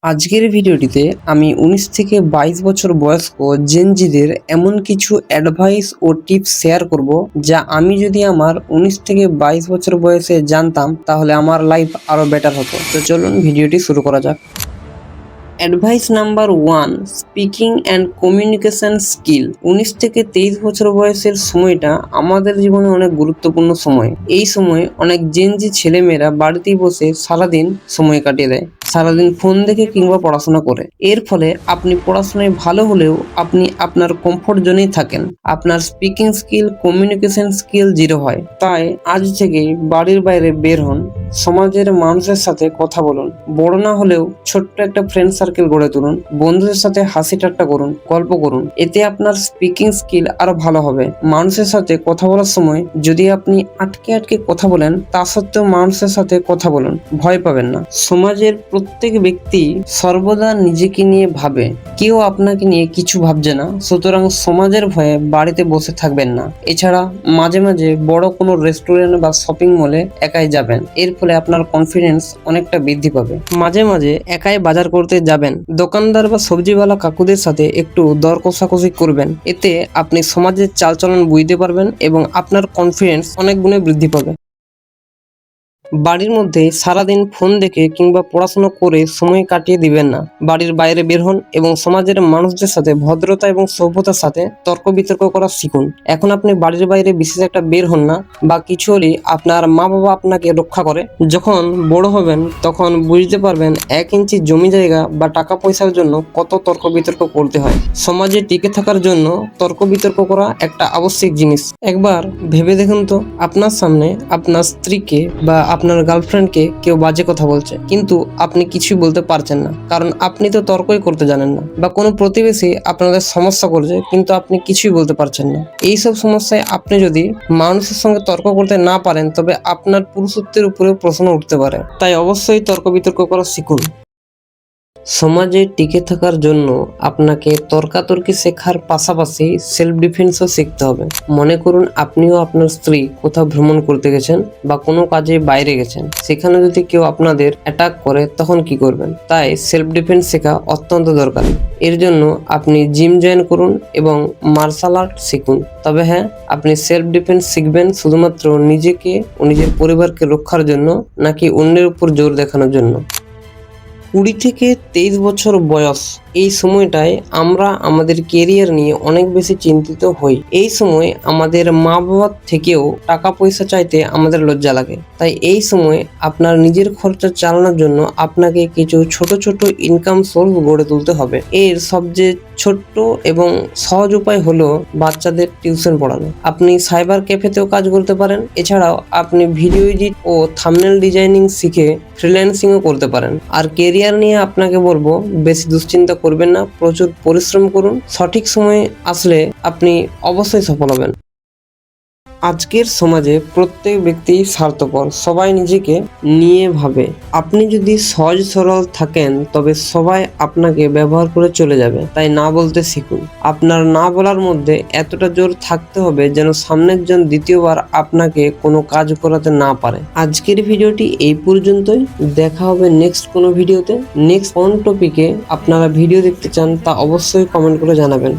আজকের ভিডিওটিতে আমি ১৯ থেকে ২২ বছর বয়স্ক জেনজিদের এমন কিছু অ্যাডভাইস ও টিপস শেয়ার করব যা আমি যদি আমার ১৯ থেকে ২২ বছর বয়সে জানতাম তাহলে আমার লাইফ আরও বেটার হতো। তো চলুন ভিডিওটি শুরু করা যাক। Advice number 1, speaking and communication skill. ১৯ থেকে ২৩ বছর বয়সের সময়টা আমাদের জীবনে অনেক গুরুত্বপূর্ণ সময়। এই সময় অনেক জেনজি ছেলেমেয়েরা বাড়িতেই বসে সারাদিন সময় কাটিয়ে দেয়, সারাদিন ফোন দেখে কিংবা পড়াশোনা করে। এর ফলে আপনি পড়াশোনায় ভালো হলেও আপনি আপনার কমফোর্ট জোনেই থাকেন, আপনার speaking skill, communication skill zero হয়। তাই আজ থেকেই বাড়ির বাইরে বের হন, সমাজের মানুষের সাথে কথা বলুন, বড় না হলেও ছোট্ট একটা ফ্রেন্ড সার্কেল গড়ে তুলুন, বন্ধুদের সাথে হাসি ঠাট্টা করুন, গল্প করুন। এতে আপনার স্পিকিং স্কিল আরো ভালো হবে। মানুষের সাথে কথা বলার সময় যদি আপনি আটকে আটকে কথা বলেন, তা সত্ত্বেও মানুষের সাথে কথা বলুন, ভয় পাবেন না। সমাজের প্রত্যেক ব্যক্তি সর্বদা নিজেকে নিয়ে ভাবে, কেউ আপনাকে নিয়ে কিছু ভাবছে না, সুতরাং সমাজের ভয়ে বাড়িতে বসে থাকবেন না। এছাড়া মাঝে মাঝে বড় কোনো রেস্টুরেন্ট বা শপিং মলে একাই যাবেন, এর ফলে আপনার কনফিডেন্স অনেকটা বৃদ্ধি পাবে। মাঝে মাঝে একাই বাজার করতে যাবেন, দোকানদার বা সবজিওয়ালা কাকুদের সাথে একটু দর কষাকষি করবেন। এতে আপনি সমাজের চালচলন বুঝতে পারবেন এবং আপনার কনফিডেন্স অনেক গুণে বৃদ্ধি পাবে। বাড়ির মধ্যে সারাদিন ফোন দেখে কিংবা পড়াশোনা করে সময় কাটিয়ে দিবেন না। বাড়ির বাইরে বের হন এবং সমাজের মানুষদের সাথে ভদ্রতা এবং সভ্যতার সাথে তর্ক বিতর্ক করা শিখুন। এখন আপনি বাড়ির বাইরে বিশেষ একটা বের হন না বা কিছু হলেই আপনার মা বাবা আপনাকে রক্ষা করে। যখন বড় হবেন তখন বুঝতে পারবেন 1 ইঞ্চি জমি জায়গা বা টাকা পয়সার জন্য কত তর্ক বিতর্ক করতে হয়। সমাজে টিকে থাকার জন্য তর্ক বিতর্ক করা একটা আবশ্যিক জিনিস। একবার ভেবে দেখুন তো, আপনার সামনে আপনার স্ত্রীকে বা আপনার গার্লফ্রেন্ডকে কেউ বাজে কথা বলছে, কিন্তু আপনি কিছুই বলতে পারছেন না, কারণ আপনি তো তর্কই করতে জানেন না। বা কোনো প্রতিবেশী আপনাদের সমস্যা করছে, কিন্তু আপনি কিছুই বলতে পারছেন না। এইসব সমস্যায় আপনি যদি মানুষের সঙ্গে তর্ক করতে না পারেন, তবে আপনার পুরুষত্বের উপরে প্রশ্ন উঠতে পারে। তাই অবশ্যই তর্ক বিতর্ক করা শিখুন। সমাজে টিকে থাকার জন্য আপনাকে তর্কাতর্কি শেখার পাশাপাশি সেলফ ডিফেন্সও শিখতে হবে। মনে করুন আপনিও আপনার স্ত্রী কোথাও ভ্রমণ করতে গেছেন বা কোনো কাজে বাইরে গেছেন, সেখানে যদি কেউ আপনাদের অ্যাটাক করে তখন কি করবেন? তাই সেলফ ডিফেন্স শেখা অত্যন্ত দরকার। এর জন্য আপনি জিম জয়েন করুন এবং মার্শাল আর্ট শিখুন। তবে হ্যাঁ, আপনি সেলফ ডিফেন্স শিখবেন শুধুমাত্র নিজেকে ও নিজের পরিবারকে রক্ষার জন্য, নাকি অন্যের উপর জোর দেখানোর জন্য। 20 থেকে 23 বছর বয়স, এই সময়টায় আমরা আমাদের কেরিয়ার নিয়ে অনেক বেশি চিন্তিত হই। এই সময় আমাদের মা বাবার থেকেও টাকা পয়সা চাইতে আমাদের লজ্জা লাগে। তাই এই সময় আপনার নিজের খরচা চালানোর জন্য আপনাকে কিছু ছোট ছোট ইনকাম সোর্স গড়ে তুলতে হবে। এর সবচেয়ে ছোট্ট এবং সহজ উপায় হলো বাচ্চাদের টিউশন পড়ানো। আপনি সাইবার ক্যাফেতেও কাজ করতে পারেন। এছাড়াও আপনি ভিডিও এডিট ও থাম্বনেল ডিজাইনিং শিখে ফ্রিল্যান্সিংও করতে পারেন। আর কেরিয়ার নিয়ে আপনাকে বলবো, বেশি দুশ্চিন্তা করবেন না, প্রচুর পরিশ্রম করুন। সঠিক সময় আসলে আপনি অবশ্যই সফল হবেন। আজকের সমাজে প্রত্যেক ব্যক্তি স্বার্থপর, সবাই নিজেকে নিয়ে ভাবে। আপনি যদি সহজ সরল থাকেন তবে সবাই আপনাকে ব্যবহার করে চলে যাবে। তাই না বলতে শিখুন। আপনার না বলার মধ্যে এতটা জোর থাকতে হবে যেন সামনের জন দ্বিতীয়বার আপনাকে কোনো কাজ করাতে না পারে। আজকের ভিডিওটি এই পর্যন্তই। দেখা হবে নেক্সট কোনো ভিডিওতে। নেক্সট কোন টপিকে আপনারা ভিডিও দেখতে চান তা অবশ্যই কমেন্ট করে জানাবেন।